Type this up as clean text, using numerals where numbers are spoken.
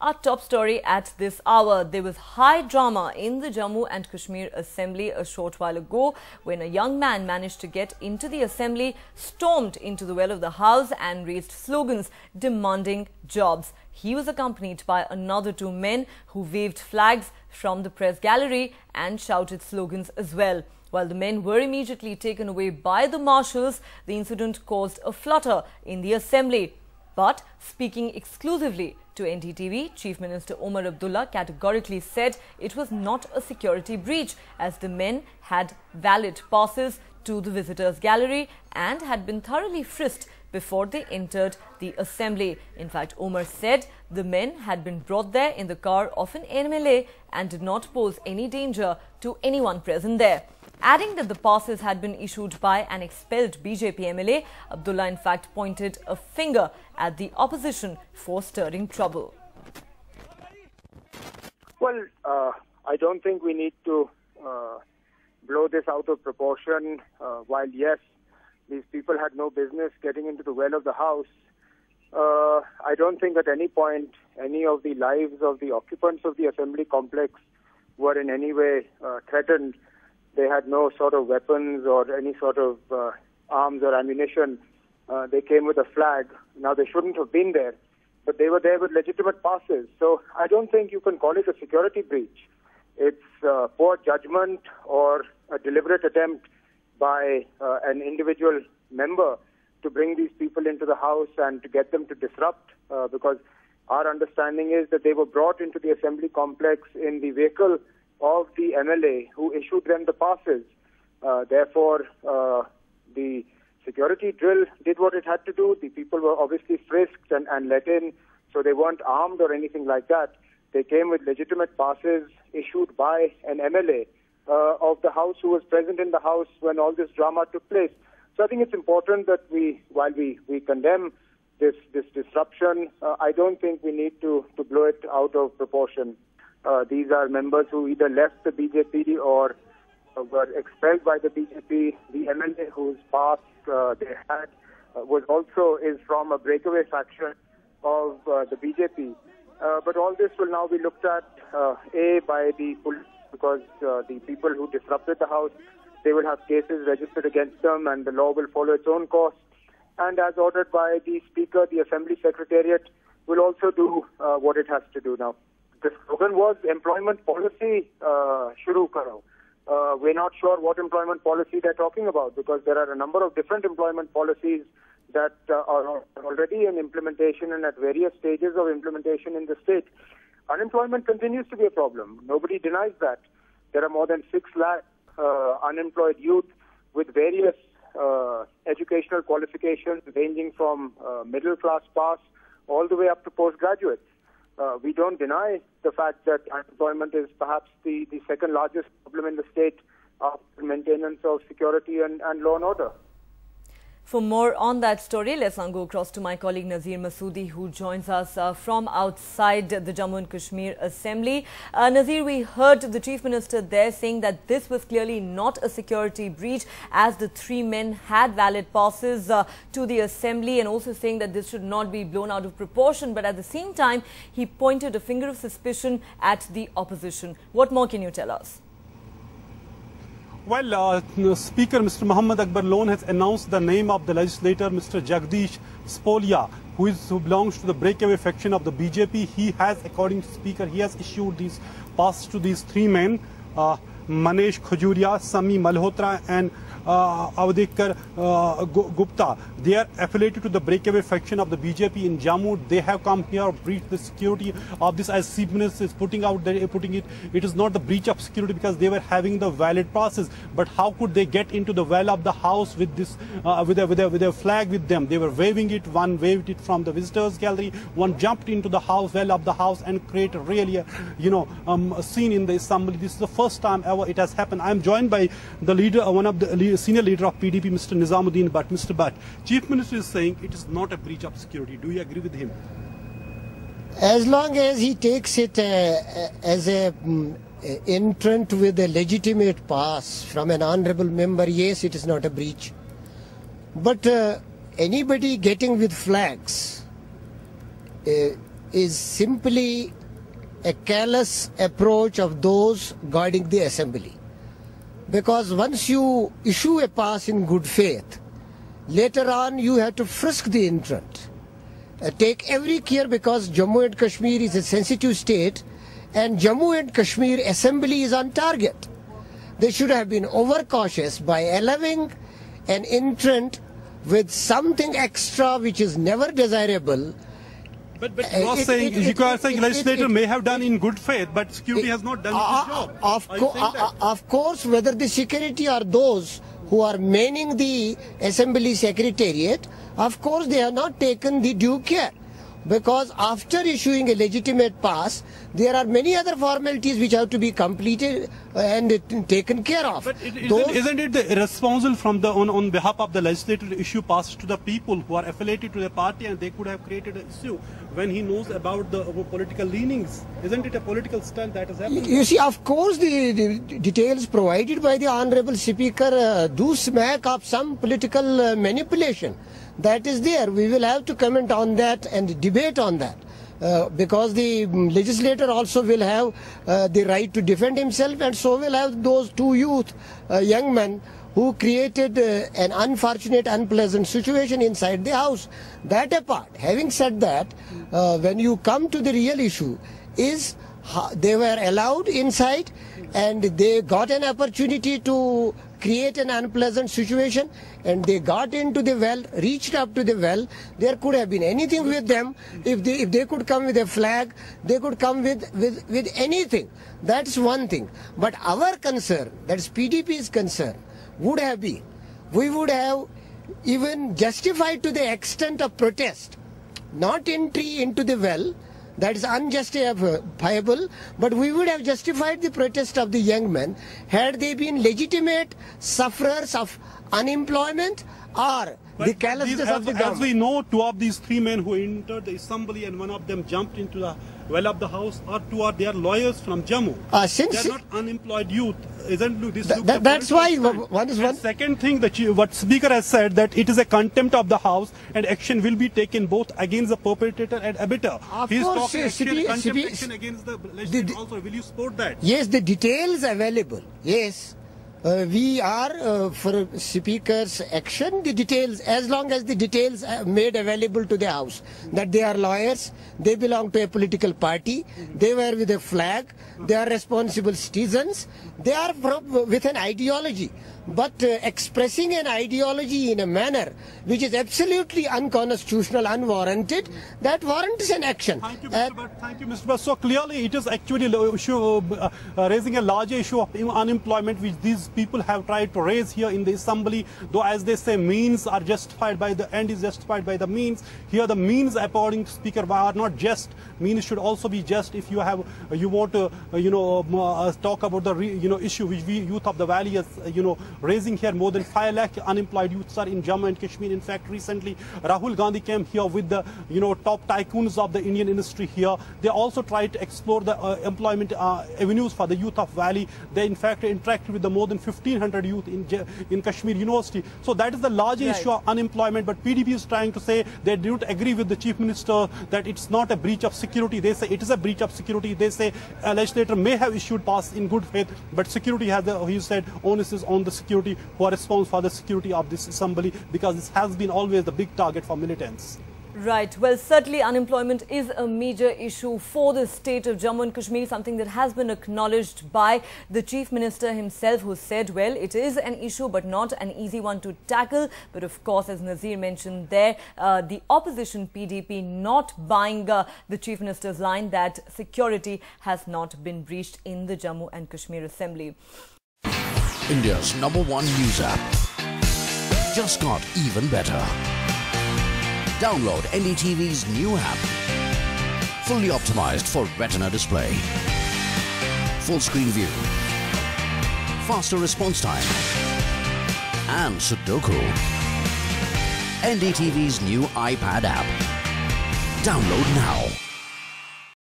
Our top story at this hour. There was high drama in the Jammu and Kashmir Assembly a short while ago when a young man managed to get into the Assembly, stormed into the well of the House and raised slogans demanding jobs. He was accompanied by another two men who waved flags from the press gallery and shouted slogans as well. While the men were immediately taken away by the marshals, the incident caused a flutter in the Assembly. But speaking exclusively to NDTV, Chief Minister Omar Abdullah categorically said it was not a security breach as the men had valid passes to the visitors' gallery and had been thoroughly frisked before they entered the Assembly. In fact, Omar said the men had been brought there in the car of an MLA and did not pose any danger to anyone present there. Adding that the passes had been issued by an expelled BJP MLA, Abdullah in fact pointed a finger at the opposition for stirring trouble. Well, I don't think we need to blow this out of proportion. While yes, these people had no business getting into the well of the House, I don't think at any point any of the lives of the occupants of the Assembly complex were in any way threatened. They had no sort of weapons or any sort of arms or ammunition. They came with a flag. Now, they shouldn't have been there, but they were there with legitimate passes. So I don't think you can call it a security breach. It's poor judgment or a deliberate attempt by an individual member to bring these people into the House and to get them to disrupt, because our understanding is that they were brought into the Assembly complex in the vehicle of the MLA who issued them the passes. Therefore, the security drill did what it had to do. The people were obviously frisked and let in, so they weren't armed or anything like that. They came with legitimate passes issued by an MLA of the House who was present in the House when all this drama took place. So I think it's important that while we condemn this disruption, I don't think we need to blow it out of proportion. These are members who either left the BJP or were expelled by the BJP. The MLA whose pass they had is from a breakaway faction of the BJP. But all this will now be looked at, by the police, because the people who disrupted the House, they will have cases registered against them and the law will follow its own course. And as ordered by the Speaker, the Assembly Secretariat will also do what it has to do now. The slogan was employment policy shuru karo. We're not sure what employment policy they're talking about, because there are a number of different employment policies that are already in implementation and at various stages of implementation in the state. Unemployment continues to be a problem. Nobody denies that. There are more than 6 lakh unemployed youth with various educational qualifications ranging from middle class pass all the way up to postgraduates. We don't deny the fact that unemployment is perhaps the second largest problem in the state after maintenance of security and law and order. For more on that story, let's now go across to my colleague Nazir Masoodi, who joins us from outside the Jammu and Kashmir Assembly. Nazir, we heard the Chief Minister there saying that this was clearly not a security breach, as the 3 men had valid passes to the Assembly, and also saying that this should not be blown out of proportion. But at the same time, he pointed a finger of suspicion at the opposition. What more can you tell us? Well, Speaker Mr. Muhammad Akbar Lone has announced the name of the legislator, Mr. Jagdish Spolia, who belongs to the breakaway faction of the BJP. He has, according to Speaker, he has issued these passes to these 3 men, Manesh Khajuria, Sami Malhotra and Avadekar Gupta. They are affiliated to the breakaway faction of the BJP in Jammu. They have come here, breached the security of this, as Chief Minister is putting it. It is not the breach of security because they were having the valid passes. But how could they get into the well of the House with this, with a flag with them? They were waving it. One waved it from the visitors' gallery. One jumped into the well of the House and created really a scene in the Assembly. This is the first time ever it has happened. I am joined by the leader, one of the senior leader of PDP, Mr. Nizamuddin Bhatt. Mr. Bhatt, Chief Minister is saying it is not a breach of security. Do you agree with him? As long as he takes it as a entrant with a legitimate pass from an honorable member, yes, it is not a breach. But anybody getting with flags, is simply a careless approach of those guarding the assembly. Because once you issue a pass in good faith, later on you have to frisk the entrant. Take every care, because Jammu and Kashmir is a sensitive state and Jammu and Kashmir assembly is on target. They should have been overcautious by allowing an entrant with something extra which is never desirable. But you are saying legislator may have done in good faith, but security has not done its job. Of course, whether the security are those who are manning the assembly secretariat, of course they have not taken the due care. Because after issuing a legitimate pass, there are many other formalities which have to be completed and taken care of. But isn't it irresponsible from on behalf of the legislator to issue passes to the people who are affiliated to the party, and they could have created an issue when he knows about the political leanings? Isn't it a political stunt that has happened? You see, of course, the details provided by the Honorable Speaker do smack of some political manipulation. That is there. We will have to comment on that and debate on that. Because the legislator also will have the right to defend himself, and so will have those two young men who created an unfortunate, unpleasant situation inside the house. That apart, having said that, when you come to the real issue, is they were allowed inside and they got an opportunity to create an unpleasant situation, and they got into the well, reached up to the well. There could have been anything with them. If they could come with a flag, they could come with anything. That's one thing. But our concern, that's PDP's concern, would have been, we would have even justified to the extent of protest, not entry into the well. That is unjustifiable, but we would have justified the protest of the young men had they been legitimate sufferers of unemployment or the carelessness of the government. As we know, two of these three men who entered the assembly and one of them jumped into the well of the house they are lawyers from Jammu. They are not unemployed youth. Isn't this? That's why one is one. Second thing, what Speaker has said, that it is a contempt of the house and action will be taken both against the perpetrator and abettor. He is talking action against the legislator also. Will you support that? Yes, the details available. Yes. We are for Speaker's action, the details, as long as the details are made available to the House, that they are lawyers, they belong to a political party, they were with a flag, they are responsible citizens, they are with an ideology. But expressing an ideology in a manner which is absolutely unconstitutional, unwarranted, that warrants an action. Thank you, Mr. Bhatt. Thank you, Mr. Bhatt. So clearly it is actually raising a larger issue of unemployment which these people have tried to raise here in the assembly, though as they say means are justified by the end is justified by the means. Here the means, according to Speaker, are not just. Means should also be just. If you want to talk about the issue which we youth of the valley is raising here. More than 5 lakh unemployed youths are in Jammu and Kashmir. In fact, recently Rahul Gandhi came here with the top tycoons of the Indian industry here. They also tried to explore the employment avenues for the youth of valley. They in fact interacted with the more than 1,500 youth in Kashmir University. So that is the larger issue of unemployment. But PDP is trying to say they don't agree with the Chief Minister that it's not a breach of security. They say it is a breach of security. They say a legislator may have issued pass in good faith, but security has he said onus is on the security who are responsible for the security of this assembly, because this has been always the big target for militants. Right. Well, certainly unemployment is a major issue for the state of Jammu and Kashmir, something that has been acknowledged by the Chief Minister himself, who said, well, it is an issue but not an easy one to tackle. But of course, as Nazir mentioned there, the opposition PDP not buying the Chief Minister's line that security has not been breached in the Jammu and Kashmir Assembly. India's #1 news app just got even better. Download NDTV's new app. Fully optimized for retina display. Full screen view. Faster response time. And Sudoku. NDTV's new iPad app. Download now.